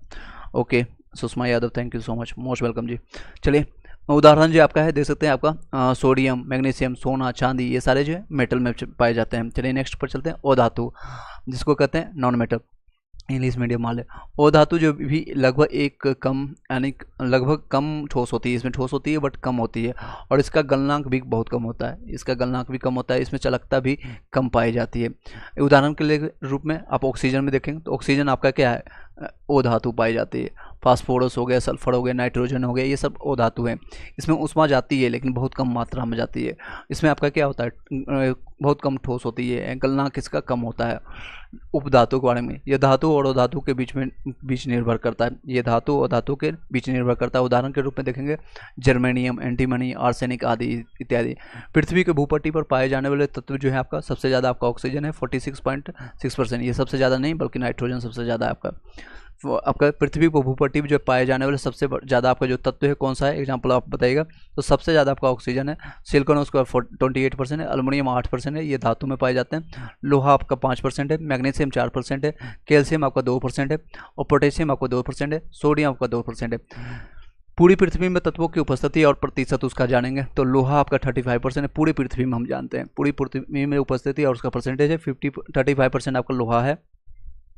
Okay Sushma Yadav, thank you so much, most welcome ji. चलिए उदाहरण जो आपका है देख सकते हैं आपका सोडियम, मैग्नीशियम, सोना, चांदी, ये सारे जो है मेटल में पाए जाते हैं। चलिए नेक्स्ट पर चलते हैं। ओ धातु, जिसको कहते हैं नॉन मेटल, इंग्लिश मीडियम वाले। ओ धातु जो भी लगभग एक कम, यानी लगभग कम ठोस होती है, इसमें ठोस होती है बट कम होती है, और इसका गलनांक भी बहुत कम होता है, इसका गलनांक भी कम होता है, इसमें चालकता भी कम पाई जाती है। उदाहरण के लिए रूप में आप ऑक्सीजन में देखेंगे तो ऑक्सीजन आपका क्या है, ओ धातु पाई जाती है। फास्फोरस हो गया, सल्फर हो गया, नाइट्रोजन हो गया, ये सब ओ धातु हैं। इसमें ऊष्मा जाती है लेकिन बहुत कम मात्रा में जाती है। इसमें आपका क्या होता है, बहुत कम ठोस होती है, गलनांक इसका कम होता है। उपधातु के बारे में, यह धातु और अधातु के बीच निर्भर करता है, ये धातु और धातु के बीच निर्भर करता है। उदाहरण के रूप में देखेंगे जर्मेनियम, एंटीमनी, आर्सेनिक आदि इत्यादि। पृथ्वी के भूपट्टी पर पाए जाने वाले तत्व जो है आपका, सबसे ज़्यादा आपका ऑक्सीजन है 46.6%, ये सबसे ज़्यादा नहीं बल्कि नाइट्रोजन सबसे ज़्यादा है आपका। आपका पृथ्वी को भूपट्टी पर जो पाए जाने वाले सबसे ज़्यादा आपका जो तत्व है कौन सा है, एग्जांपल आप बताइएगा। तो सबसे ज़्यादा आपका ऑक्सीजन है, सिलिकॉन उसका 28% है, एल्युमिनियम 8% है, ये धातु में पाए जाते हैं। लोहा आपका 5% है, मैग्नीशियम 4% है, कैल्शियम आपका 2% है, और पोटेशियम आपका 2% है, सोडियम आपका 2% है। पूरी पृथ्वी में तत्वों की उपस्थिति और प्रतिशत उसका जानेंगे तो लोहा आपका 35% है, पूरी पृथ्वी में हम जानते हैं, पूरी पृथ्वी में उपस्थिति और उसका परसेंटेज है 35% आपका लोहा है,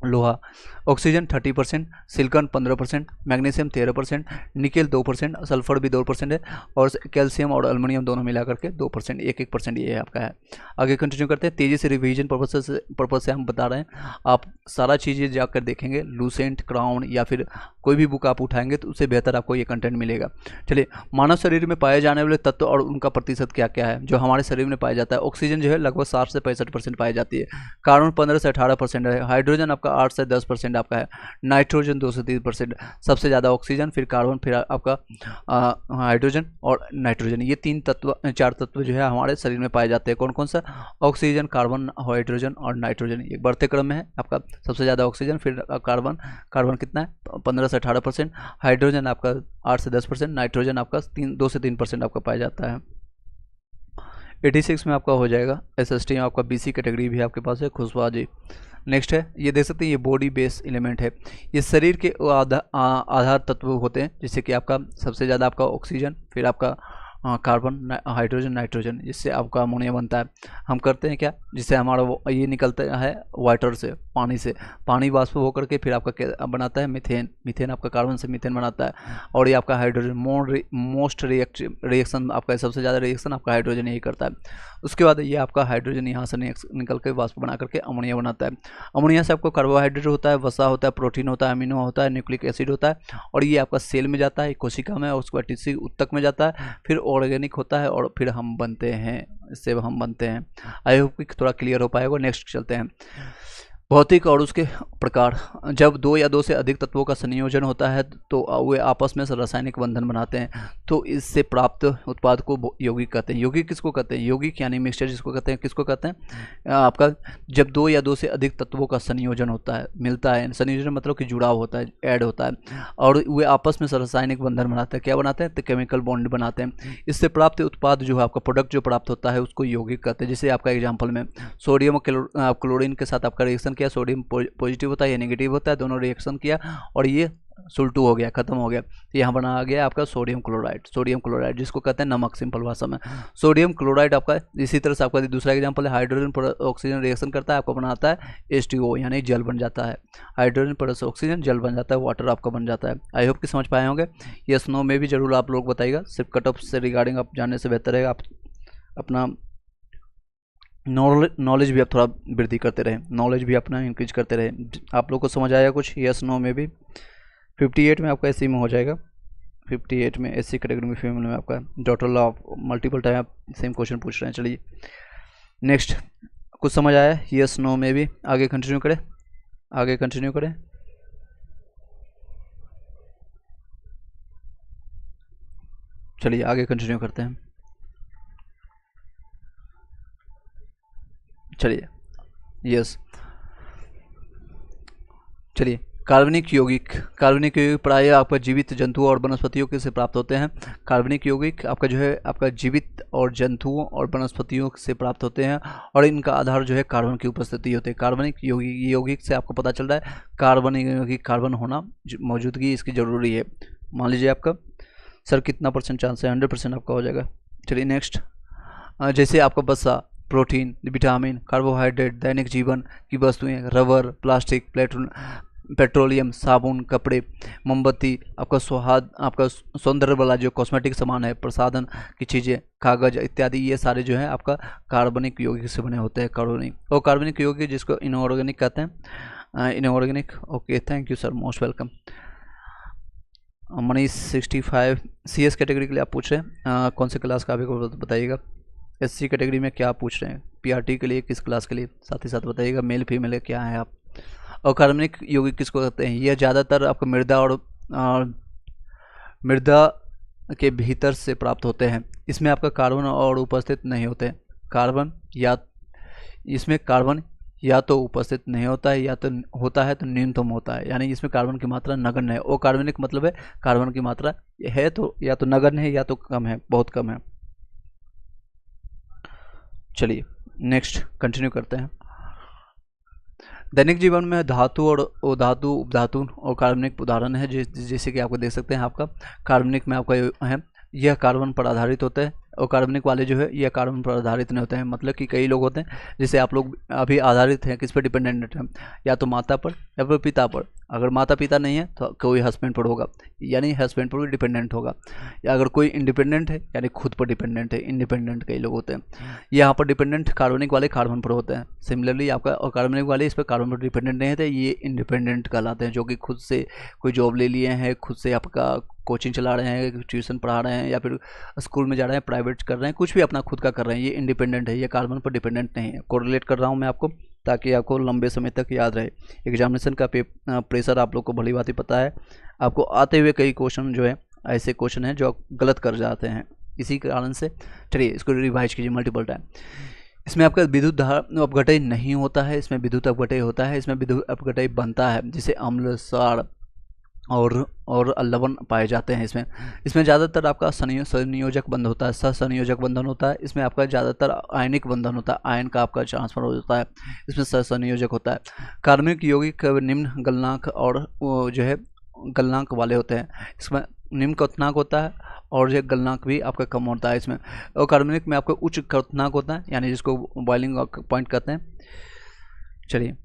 लोहा। Oxygen 30%, silicon 15%, magnesium 13%, nickel 2%, sulphur भी 2% है, और कैल्शियम और एल्युमिनियम दोनों मिला करके 2%, 1% ये आपका है। आगे कंटिन्यू करते हैं, तेज़ी से रिवीजन पर्पज से हम बता रहे हैं, आप सारा चीज़ें जाकर देखेंगे, लूसेंट, क्राउन या फिर कोई भी बुक आप उठाएंगे तो उससे बेहतर आपको ये कंटेंट मिलेगा। चलिए, मानव शरीर में पाए जाने वाले तत्व और उनका प्रतिशत क्या क्या है जो हमारे शरीर में पाया जाता है। ऑक्सीजन जो है लगभग 60 से 65% पाई जाती है, कार्बन 15 से 18% है, हाइड्रोजन आपका 8 से 10% आपका है, नाइट्रोजन 2 से 3%, सबसे ज़्यादा ऑक्सीजन, फिर कार्बन, फिर आपका हाइड्रोजन और नाइट्रोजन। ये चार तत्व जो है हमारे शरीर में पाए जाते हैं। कौन कौन सा, ऑक्सीजन, कार्बन, हाइड्रोजन और नाइट्रोजन, ये बढ़ते क्रम में है आपका। सबसे ज़्यादा ऑक्सीजन, फिर कार्बन कितना है 15 से 18%, हाइड्रोजन आपका 8 से 10%, नाइट्रोजन आपका 2 से 3% आपका पाया जाता है। 86 में आपका हो जाएगा SST में आपका BC कैटेगरी भी आपके पास है, खुशबा जी। नेक्स्ट है, ये देख सकते हैं, ये बॉडी बेस एलिमेंट है, ये शरीर के आधार तत्व होते हैं, जिससे कि आपका सबसे ज़्यादा आपका ऑक्सीजन, फिर आपका कार्बन, हाइड्रोजन, नाइट्रोजन, जिससे आपका अमोनिया बनता है। हम करते हैं क्या, जिससे हमारा ये निकलता है वाटर से, पानी से, पानी वाष्प होकर के फिर आपका क्या बनाता है, मीथेन, मीथेन आपका कार्बन से मीथेन बनाता है, और ये आपका हाइड्रोजन मोस्ट रिएक्शन आपका, सबसे ज़्यादा रिएक्शन आपका हाइड्रोजन यही करता है। उसके बाद ये आपका हाइड्रोजन यहाँ से निकल के वाष्प बना करके अमोनिया बनाता है। अमोनिया से आपको कार्बोहाइड्रेट होता है, वसा होता है, प्रोटीन होता है, अमीनो होता है, न्यूक्लिक एसिड होता है, और ये आपका सेल में जाता है, कोशिका में, और उसके बाद टिश्यू उत्तक में जाता है, फिर ऑर्गेनिक होता है, और फिर हम बनते हैं, इससे हम बनते हैं। आई होप कि थोड़ा क्लियर हो पाएगा। नेक्स्ट चलते हैं, भौतिक और उसके प्रकार। जब 2 या 2 से अधिक तत्वों का संयोजन होता है तो वे आपस में रासायनिक बंधन बनाते हैं, तो इससे प्राप्त उत्पाद को यौगिक कहते हैं। यौगिक किसको कहते हैं, यौगिक यानी मिक्सचर जिसको कहते हैं, किसको कहते हैं आपका, जब 2 या 2 से अधिक तत्वों का संयोजन होता है, मिलता है, संयोजन मतलब कि जुड़ाव होता है, ऐड होता है, और वे आपस में रासायनिक बंधन बनाते हैं। क्या बनाते हैं, तो केमिकल बॉन्ड बनाते हैं। इससे प्राप्त उत्पाद जो है आपका प्रोडक्ट जो प्राप्त होता है उसको यौगिक कहते हैं। जैसे आपका एग्जाम्पल में सोडियम और क्लोरीन के साथ आपका रिएक्शन किया, सोडियम पॉजिटिव होता है या नेगेटिव होता है, दोनों रिएक्शन किया और ये सुलटू हो गया, खत्म हो गया, तो यहाँ बना गया आपका सोडियम क्लोराइड जिसको कहते हैं नमक, सिंपल भाषा में सोडियम क्लोराइड आपका। इसी तरह से आपका दूसरा एग्जांपल है, हाइड्रोजन पर ऑक्सीजन रिएक्शन करता है, आपको बनाता है H2O यानी जल बन जाता है, हाइड्रोजन पर ऑक्सीजन जल बन जाता है, वाटर आपका बन जाता है। आई होप कि समझ पाए होंगे। यस नो में भी जरूर आप लोग बताइएगा, सिर्फ कट ऑफ से रिगार्डिंग आप जानने से बेहतर है आप अपना नॉलेज भी आप थोड़ा वृद्धि करते रहे, नॉलेज भी अपना इंक्रीज करते रहे। आप लोग को समझ आया कुछ, यस नो में भी। 58 में आपका एससी में हो जाएगा, 58 में एससी कैटेगरी में फीमेल में आपका टोटल ऑफ मल्टीपल टाइम आप सेम क्वेश्चन पूछ रहे हैं। चलिए नेक्स्ट, कुछ समझ आया, यस नो में भी। आगे कंटिन्यू करें, चलिए आगे कंटिन्यू करते हैं। चलिए यस, चलिए कार्बनिक यौगिक प्रायः आपका जीवित जंतुओं और वनस्पतियों के से प्राप्त होते हैं। कार्बनिक यौगिक आपका जो है आपका जीवित और जंतुओं और वनस्पतियों से प्राप्त होते हैं, और इनका आधार जो है कार्बन की उपस्थिति होती है। कार्बनिक यौगिक से आपको पता चल रहा है कार्बन होना, मौजूदगी इसकी जरूरी है। मान लीजिए आपका सर कितना % चांस है? 100% आपका हो जाएगा। चलिए नेक्स्ट, जैसे आपका वसा, प्रोटीन, विटामिन, कार्बोहाइड्रेट, दैनिक जीवन की वस्तुएं, रबर, प्लास्टिक, पेट्रोलियम, साबुन, कपड़े, मोमबत्ती, आपका आपका सौंदर्य वाला जो कॉस्मेटिक सामान है, प्रसाधन की चीज़ें, कागज इत्यादि, ये सारे जो है आपका कार्बनिक यौगिक से बने होते हैं। कार्बनिक यौगिक जिसको इनऑर्गेनिक कहते हैं, inorganic. Okay, thank you sir, most welcome. Manish 65 CS category के लिए आप पूछ रहे हैं, कौन से क्लास का अभी को बताइएगा। SC कैटेगरी में क्या पूछ रहे हैं, PRT के लिए किस क्लास के लिए, साथ ही साथ बताइएगा। मेल फीमेल क्या है आप। और कार्बनिक यौगिक किसको कहते हैं? यह ज़्यादातर आपको मृदा के भीतर से प्राप्त होते हैं। इसमें आपका कार्बन और उपस्थित नहीं होते हैं। इसमें कार्बन या तो उपस्थित नहीं होता है, या तो होता है तो न्यूनतम होता है, यानी इसमें कार्बन की मात्रा नगण्य है। वो कार्बनिक मतलब है कार्बन की मात्रा है तो या तो नगण्य है या तो कम है, बहुत कम है। चलिए नेक्स्ट कंटिन्यू करते हैं। दैनिक जीवन में धातु और अधातु, उपधातु और कार्बनिक उदाहरण है, जैसे कि आपको देख सकते हैं। आपका कार्बनिक में आपका है, यह कार्बन पर आधारित होता है, और कार्बनिक वाले जो है यह कार्बन पर आधारित नहीं होते हैं। मतलब कि कई लोग होते हैं, जैसे आप लोग अभी आधारित हैं, किस पर डिपेंडेंट हैं, या तो माता पर या फिर पिता पर। अगर माता पिता नहीं है तो कोई हस्बैंड पर होगा, यानी हस्बैंड पर भी डिपेंडेंट होगा। या अगर कोई इंडिपेंडेंट है यानी खुद पर डिपेंडेंट है, इंडिपेंडेंट कई लोग होते हैं। यहाँ पर डिपेंडेंट कार्बनिक वाले कार्बन पर होते हैं। सिमिलरली आपका और कार्बनिक वाले इस पर कार्बन पर डिपेंडेंट नहीं होते, ये इंडिपेंडेंट कहलाते हैं, जो कि खुद से कोई जॉब ले लिए हैं, खुद से आपका कोचिंग चला रहे हैं, ट्यूशन पढ़ा रहे हैं, या फिर स्कूल में जा रहे हैं, प्राइवेट कर रहे हैं, कुछ भी अपना खुद का कर रहे हैं, ये इंडिपेंडेंट है, ये कार्बन पर डिपेंडेंट नहीं है। कोरिलेट कर रहा हूँ मैं आपको, ताकि आपको लंबे समय तक याद रहे। एग्जामिनेशन का प्रेशर आप लोग को भली बात ही पता है। आपको आते हुए कई क्वेश्चन जो है ऐसे क्वेश्चन हैं जो आप गलत कर जाते हैं, इसी कारण से चलिए इसको रिवाइज कीजिए मल्टीपल टाइम। इसमें आपका विद्युत अपघटय नहीं होता है, इसमें विद्युत अपघटय होता है। इसमें विद्युत अपघटय बनता है जिसे अम्ल, क्षार और लवण पाए जाते हैं। इसमें ज़्यादातर आपका संयोजक बंधन होता है, सहसंयोजक बंधन होता है। इसमें आपका ज़्यादातर आयनिक बंधन होता है, आयन का आपका ट्रांसफर हो जाता है, इसमें सहसंयोजक होता है। कार्बनिक यौगिक निम्न गलनांक और जो है गलनांक वाले होते हैं। इसमें निम्न क्वथनांक होता है और जो गलनांक भी आपका कम होता है इसमें। और कार्बनिक में आपका उच्च क्वथनांक होता है, यानी जिसको बॉइलिंग पॉइंट कहते हैं। चलिए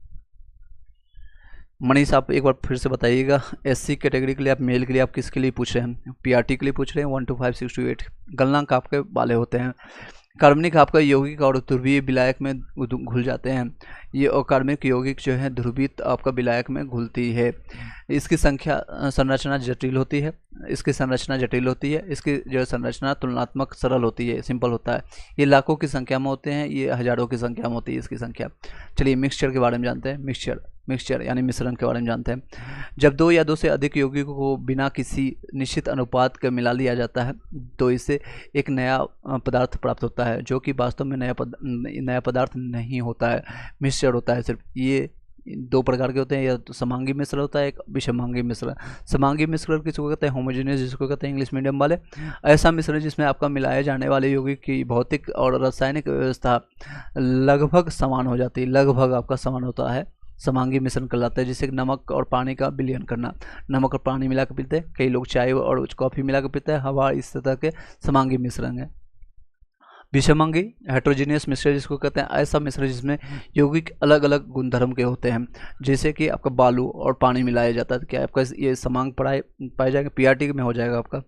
मनीष आप एक बार फिर से बताइएगा, SC कैटेगरी के लिए आप मेल के लिए आप किसके लिए पूछ रहे हैं? PRT के लिए पूछ रहे हैं। 1 2 5 6 2 8 गलनांक आपके वाले होते हैं। कार्बनिक आपका यौगिक और ध्रुवीय विलायक में घुल जाते हैं। ये और कार्बनिक यौगिक जो है ध्रुवीय आपका विलायक में घुलती है। इसकी संरचना जटिल होती है, इसकी जो संरचना तुलनात्मक सरल होती है, सिंपल होता है। ये लाखों की संख्या में होते हैं, ये हजारों की संख्या में होती है इसकी संख्या। चलिए मिक्सचर के बारे में जानते हैं। मिक्सचर यानी मिश्रण के बारे में जानते हैं। जब 2 या 2 से अधिक यौगिकों को बिना किसी निश्चित अनुपात के मिला लिया जाता है तो इससे एक नया पदार्थ प्राप्त होता है, जो कि वास्तव में नया पदार्थ नहीं होता है, मिक्सचर होता है सिर्फ। ये 2 प्रकार के होते हैं, या तो समांगी मिश्रण होता है, एक विषमांगी मिश्रण। समांगी मिश्रण किसको कहते हैं? होमोजेनियस, जिसको कहते हैं इंग्लिश मीडियम वाले। ऐसा मिश्रण जिसमें आपका मिलाए जाने वाले यौगिक की भौतिक और रासायनिक व्यवस्था लगभग समान हो जाती है, लगभग आपका समान होता है, समांगी मिश्रण कहलाता है। जिसे नमक और पानी का विलयन करना, नमक और पानी मिला कर पीते हैं, कई लोग चाय और कॉफ़ी मिला कर पीते हैं, हवा, इस तरह के समांगी मिश्रण है। विषमांगी हेट्रोजीनियस मिश्रण जिसको कहते हैं ऐसा मिश्रण जिसमें यौगिक अलग अलग गुणधर्म के होते हैं, जैसे कि आपका बालू और पानी मिलाया जाता है। क्या आपका ये समांग पाया जाएगा? PRT में हो जाएगा आपका।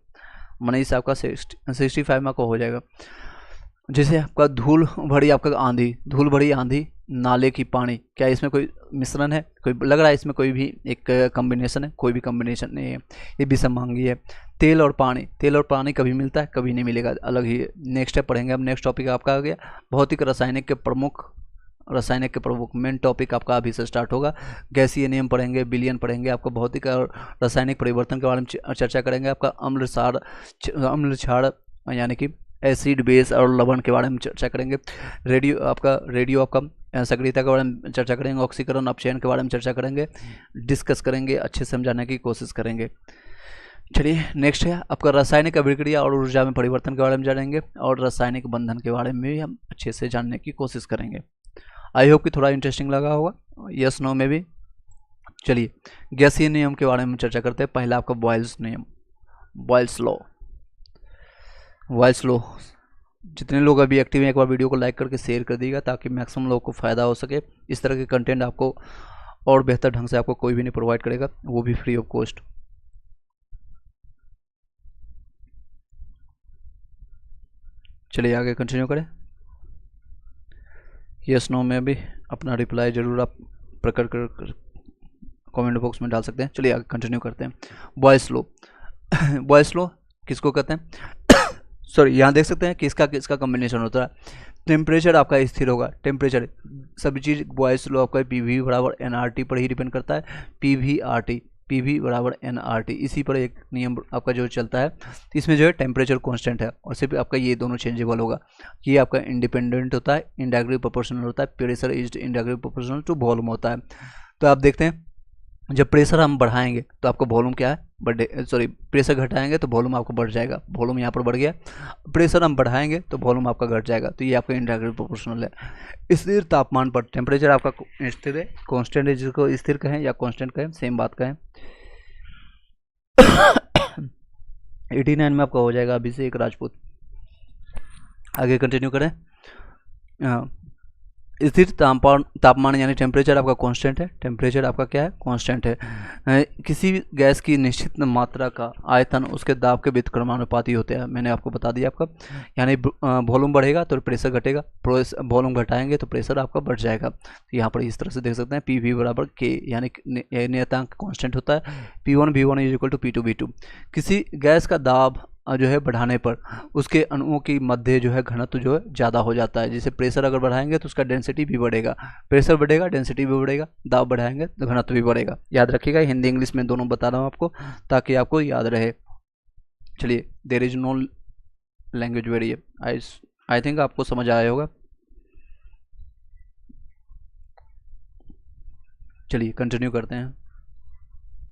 मनीष आपका 65 मार्क का हो जाएगा। जैसे आपका धूल भरी आंधी, नाले की पानी, क्या इसमें कोई मिश्रण है? कोई लग रहा है इसमें कोई भी एक कॉम्बिनेशन है? कोई भी कॉम्बिनेशन नहीं है, ये विषमांगी है। तेल और पानी कभी मिलता है, कभी नहीं मिलेगा, अलग ही। नेक्स्ट स्टेप पढ़ेंगे हम। नेक्स्ट टॉपिक आपका आ गया भौतिक रासायनिक के प्रमुख मेन टॉपिक आपका अभी से स्टार्ट होगा। गैसीय नियम पढ़ेंगे, विलयन पढ़ेंगे, आपको भौतिक और रासायनिक परिवर्तन के बारे में चर्चा करेंगे। आपका अम्ल क्षार यानी कि एसिड, बेस और लवण के बारे में चर्चा करेंगे। रेडियो आपका सक्रियता के बारे में चर्चा करेंगे। ऑक्सीकरण अपचयन के बारे में चर्चा करेंगे, डिस्कस करेंगे, अच्छे से समझाने की कोशिश करेंगे। चलिए नेक्स्ट है आपका रासायनिक अभिक्रिया और ऊर्जा में परिवर्तन के बारे में जानेंगे, और रासायनिक बंधन के बारे में भी हम अच्छे से जानने की कोशिश करेंगे। आई होप कि थोड़ा इंटरेस्टिंग लगा होगा, यस नो में भी। चलिए गैसीय नियम के बारे में चर्चा करते हैं। पहला आपका बॉयल्स लॉ। वॉइस लो, जितने लोग अभी एक्टिव हैं एक बार वीडियो को लाइक करके शेयर कर दीजिएगा ताकि मैक्सिमम लोगों को फ़ायदा हो सके। इस तरह के कंटेंट आपको और बेहतर ढंग से आपको कोई भी नहीं प्रोवाइड करेगा, वो भी फ्री ऑफ कॉस्ट। चलिए आगे कंटिन्यू करें। यस नो में भी अपना रिप्लाई ज़रूर आप प्रकट कर कमेंट बॉक्स में डाल सकते हैं। चलिए आगे कंटिन्यू करते हैं। वॉइस लो वॉइस लो किसको कहते हैं सॉरी, यहाँ देख सकते हैं किसका किसका कॉम्बिनेशन होता है। टेम्परेचर आपका स्थिर होगा, टेम्परेचर सभी चीज़ वॉइस लो आपका PV बराबर NRT पर ही डिपेंड करता है। PV बराबर NRT, इसी पर एक नियम आपका जो चलता है। इसमें जो है टेम्परेचर कांस्टेंट है और सिर्फ आपका ये दोनों चेंजेबल होगा। ये आपका इंडिपेंडेंट होता है, इनडायरेक्टली प्रोपोर्शनल होता है। Pressure is indirectly proportional to volume होता है। तो आप देखते हैं जब प्रेशर हम बढ़ाएंगे तो आपका वॉल्यूम क्या है बढ़े, सॉरी प्रेशर घटाएंगे तो वॉल्यूम आपका बढ़ जाएगा। वॉल्यूम यहाँ पर बढ़ गया, प्रेशर हम बढ़ाएंगे तो वॉल्यूम आपका घट जाएगा। तो ये आपका इनडायरेक्टली प्रोपोर्शनल है। स्थिर तापमान पर टेम्परेचर आपका स्थिर है, कांस्टेंट है, जिसको स्थिर कहें या कांस्टेंट कहें सेम बात कहें। 89 में आपका हो जाएगा अभिषेक राजपूत। आगे कंटिन्यू करें। स्थिर तापमान यानी टेम्परेचर आपका कांस्टेंट है। टेम्परेचर आपका क्या है, कांस्टेंट है। किसी भी गैस की निश्चित मात्रा का आयतन उसके दाब के व्युत्क्रमानुपाती होते हैं। मैंने आपको बता दिया आपका, यानी वॉल्यूम बढ़ेगा तो प्रेशर घटेगा, वॉल्यूम घटाएंगे तो प्रेशर आपका बढ़ जाएगा। तो यहाँ पर इस तरह से देख सकते हैं PV बराबर K, यानी नियतांक कांस्टेंट होता है। P1 V1 is equal to P2 V2। किसी गैस का दाब जो है बढ़ाने पर उसके अणुओं की मध्य जो है घनत्व जो है ज़्यादा हो जाता है। जैसे प्रेशर अगर बढ़ाएंगे तो उसका डेंसिटी भी बढ़ेगा, प्रेशर बढ़ेगा डेंसिटी भी बढ़ेगा, दाब बढ़ाएंगे तो घनत्व भी बढ़ेगा। याद रखिएगा, हिंदी इंग्लिश में दोनों बता रहा हूँ आपको ताकि आपको याद रहे। चलिए, there is no language variable, I think आपको समझ आया होगा। चलिए कंटिन्यू करते हैं।